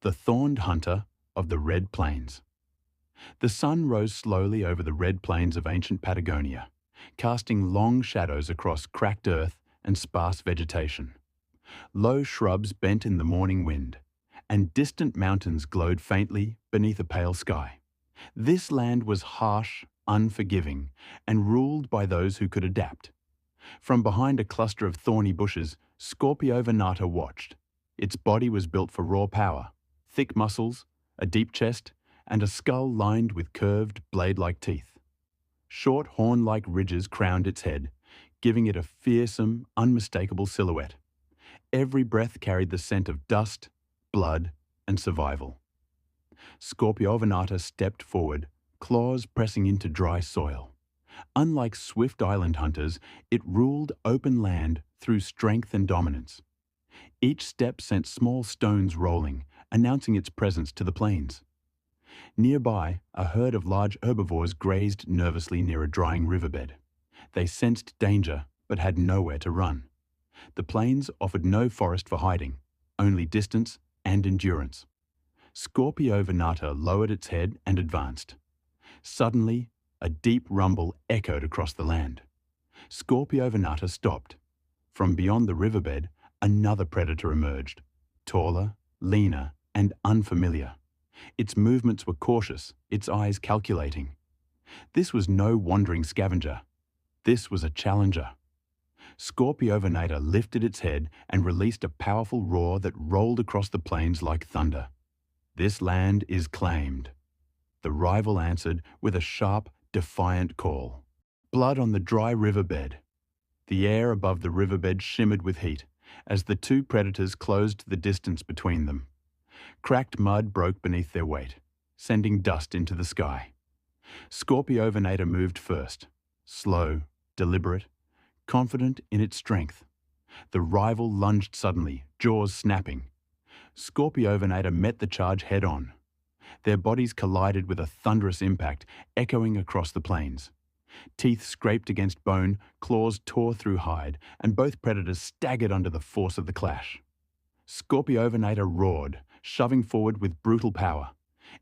the thorned hunter of the Red Plains. The sun rose slowly over the red plains of ancient Patagonia, casting long shadows across cracked earth and sparse vegetation. Low shrubs bent in the morning wind, and distant mountains glowed faintly beneath a pale sky. This land was harsh, unforgiving, and ruled by those who could adapt. From behind a cluster of thorny bushes, Skorpiovenator watched. Its body was built for raw power, thick muscles, a deep chest, and a skull lined with curved, blade-like teeth. Short horn-like ridges crowned its head, giving it a fearsome, unmistakable silhouette. Every breath carried the scent of dust, blood, and survival. Skorpiovenator stepped forward, claws pressing into dry soil. Unlike swift island hunters, it ruled open land through strength and dominance. Each step sent small stones rolling, announcing its presence to the plains. Nearby, a herd of large herbivores grazed nervously near a drying riverbed. They sensed danger, but had nowhere to run. The plains offered no forest for hiding, only distance and endurance. Skorpiovenator lowered its head and advanced. Suddenly, a deep rumble echoed across the land. Skorpiovenator stopped. From beyond the riverbed, another predator emerged, taller, leaner, and unfamiliar. Its movements were cautious, its eyes calculating. This was no wandering scavenger. This was a challenger. Skorpiovenator lifted its head and released a powerful roar that rolled across the plains like thunder. "This land is claimed." The rival answered with a sharp, defiant call. Blood on the dry riverbed. The air above the riverbed shimmered with heat as the two predators closed the distance between them. Cracked mud broke beneath their weight, sending dust into the sky. Skorpiovenator moved first, slow, deliberate, confident in its strength. The rival lunged suddenly, jaws snapping. Skorpiovenator met the charge head-on. Their bodies collided with a thunderous impact, echoing across the plains. Teeth scraped against bone, claws tore through hide, and both predators staggered under the force of the clash. Skorpiovenator roared, shoving forward with brutal power.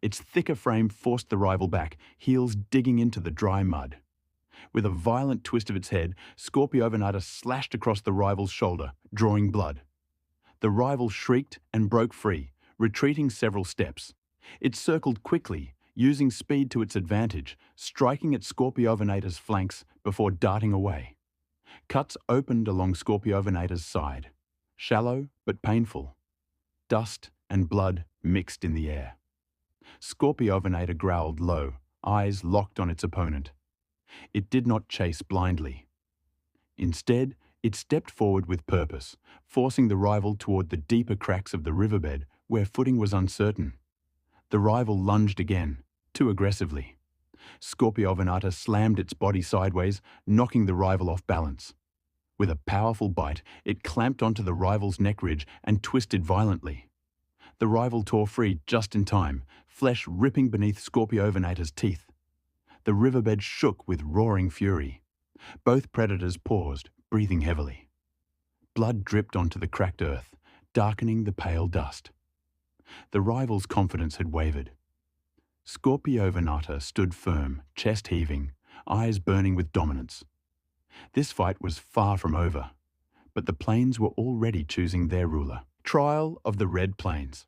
Its thicker frame forced the rival back, heels digging into the dry mud. With a violent twist of its head, Skorpiovenator slashed across the rival's shoulder, drawing blood. The rival shrieked and broke free, retreating several steps. It circled quickly, using speed to its advantage, striking at Skorpiovenator's flanks before darting away. Cuts opened along Skorpiovenator's side, shallow but painful. Dust and blood mixed in the air. Skorpiovenator growled low, eyes locked on its opponent. It did not chase blindly. Instead, it stepped forward with purpose, forcing the rival toward the deeper cracks of the riverbed where footing was uncertain. The rival lunged again, too aggressively. Skorpiovenator slammed its body sideways, knocking the rival off balance. With a powerful bite, it clamped onto the rival's neck ridge and twisted violently. The rival tore free just in time, flesh ripping beneath Skorpiovenator's teeth. The riverbed shook with roaring fury. Both predators paused, breathing heavily. Blood dripped onto the cracked earth, darkening the pale dust. The rival's confidence had wavered. Skorpiovenator stood firm, chest heaving, eyes burning with dominance. This fight was far from over, but the plains were already choosing their ruler. Trial of the Red Plains.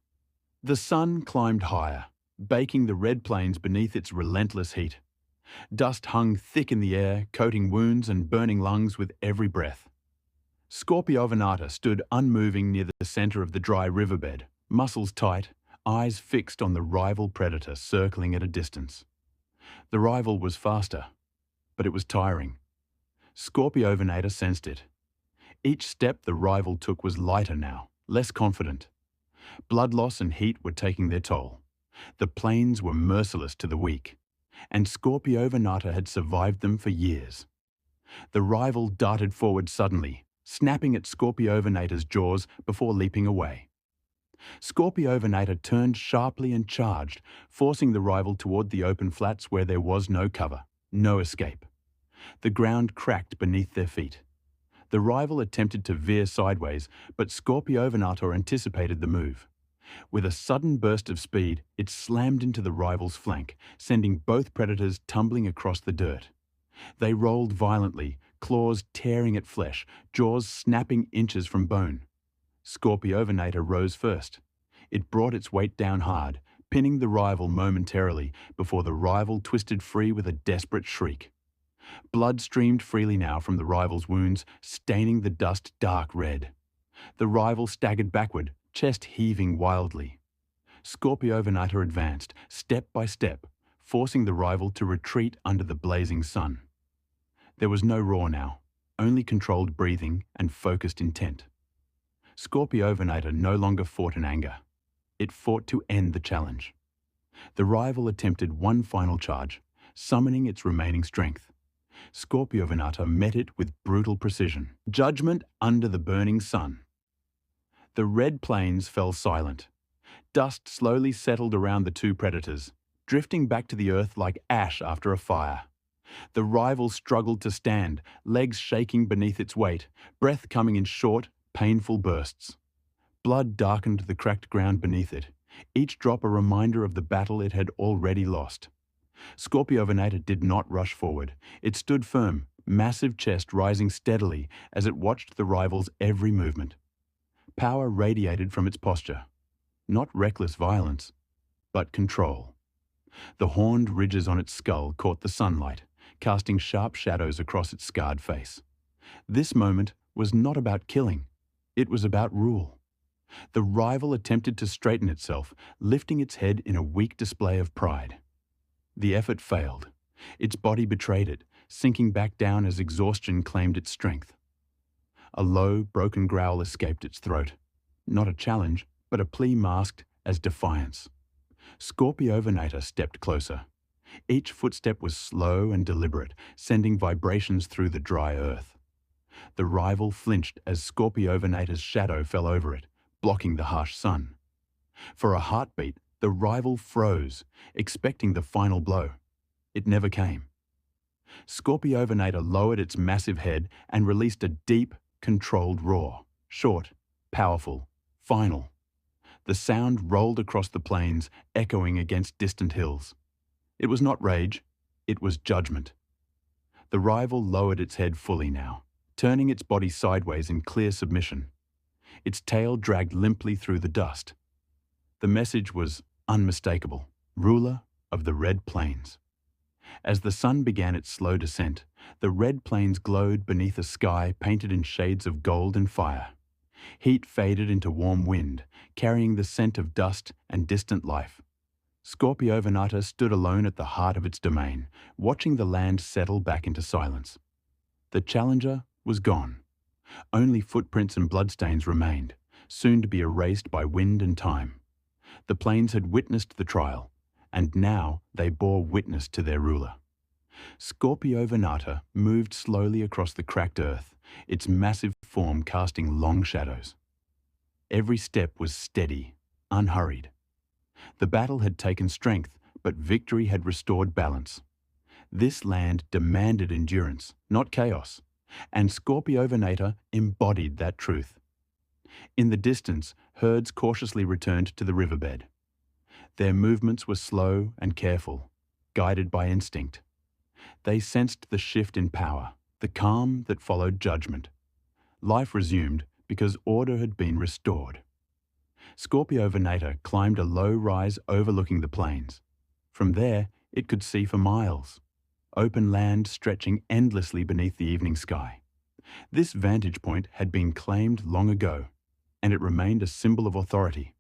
The sun climbed higher, baking the Red Plains beneath its relentless heat. Dust hung thick in the air, coating wounds and burning lungs with every breath. Skorpiovenator stood unmoving near the center of the dry riverbed, muscles tight, eyes fixed on the rival predator circling at a distance. The rival was faster, but it was tiring. Skorpiovenator sensed it. Each step the rival took was lighter now, less confident. Blood loss and heat were taking their toll. The plains were merciless to the weak, and Skorpiovenator had survived them for years. The rival darted forward suddenly, snapping at Skorpiovenator's jaws before leaping away. Skorpiovenator turned sharply and charged, forcing the rival toward the open flats where there was no cover, no escape. The ground cracked beneath their feet. The rival attempted to veer sideways, but Skorpiovenator anticipated the move. With a sudden burst of speed, it slammed into the rival's flank, sending both predators tumbling across the dirt. They rolled violently, claws tearing at flesh, jaws snapping inches from bone. Skorpiovenator rose first. It brought its weight down hard, pinning the rival momentarily before the rival twisted free with a desperate shriek. Blood streamed freely now from the rival's wounds, staining the dust dark red. The rival staggered backward, chest heaving wildly. Skorpiovenator advanced, step by step, forcing the rival to retreat under the blazing sun. There was no roar now, only controlled breathing and focused intent. Skorpiovenator no longer fought in anger. It fought to end the challenge. The rival attempted one final charge, summoning its remaining strength. Skorpiovenator met it with brutal precision. Judgment under the burning sun. The red plains fell silent. Dust slowly settled around the two predators, drifting back to the earth like ash after a fire. The rival struggled to stand, legs shaking beneath its weight, breath coming in short, painful bursts. Blood darkened the cracked ground beneath it, each drop a reminder of the battle it had already lost. Skorpiovenator did not rush forward. It stood firm, massive chest rising steadily as it watched the rival's every movement. Power radiated from its posture. Not reckless violence, but control. The horned ridges on its skull caught the sunlight, casting sharp shadows across its scarred face. This moment was not about killing. It was about rule. The rival attempted to straighten itself, lifting its head in a weak display of pride. The effort failed. Its body betrayed it, sinking back down as exhaustion claimed its strength. A low, broken growl escaped its throat. Not a challenge, but a plea masked as defiance. Skorpiovenator stepped closer. Each footstep was slow and deliberate, sending vibrations through the dry earth. The rival flinched as Skorpiovenator's shadow fell over it, blocking the harsh sun. For a heartbeat, the rival froze, expecting the final blow. It never came. Skorpiovenator lowered its massive head and released a deep, controlled roar. Short, powerful, final. The sound rolled across the plains, echoing against distant hills. It was not rage, it was judgment. The rival lowered its head fully now, turning its body sideways in clear submission. Its tail dragged limply through the dust. The message was unmistakable: ruler of the Red Plains. As the sun began its slow descent, the Red Plains glowed beneath a sky painted in shades of gold and fire. Heat faded into warm wind, carrying the scent of dust and distant life. Skorpiovenator stood alone at the heart of its domain, watching the land settle back into silence. The challenger was gone. Only footprints and bloodstains remained, soon to be erased by wind and time. The plains had witnessed the trial, and now they bore witness to their ruler. Skorpiovenator moved slowly across the cracked earth, its massive form casting long shadows. Every step was steady, unhurried. The battle had taken strength, but victory had restored balance. This land demanded endurance, not chaos, and Skorpiovenator embodied that truth. In the distance, herds cautiously returned to the riverbed. Their movements were slow and careful, guided by instinct. They sensed the shift in power, the calm that followed judgment. Life resumed because order had been restored. Skorpiovenator climbed a low rise overlooking the plains. From there, it could see for miles, open land stretching endlessly beneath the evening sky. This vantage point had been claimed long ago, and it remained a symbol of authority.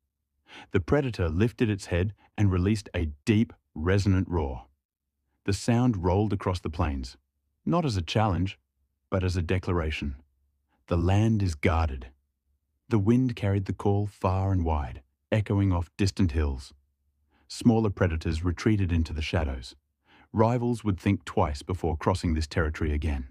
The predator lifted its head and released a deep, resonant roar. The sound rolled across the plains, not as a challenge, but as a declaration. The land is guarded. The wind carried the call far and wide, echoing off distant hills. Smaller predators retreated into the shadows. Rivals would think twice before crossing this territory again.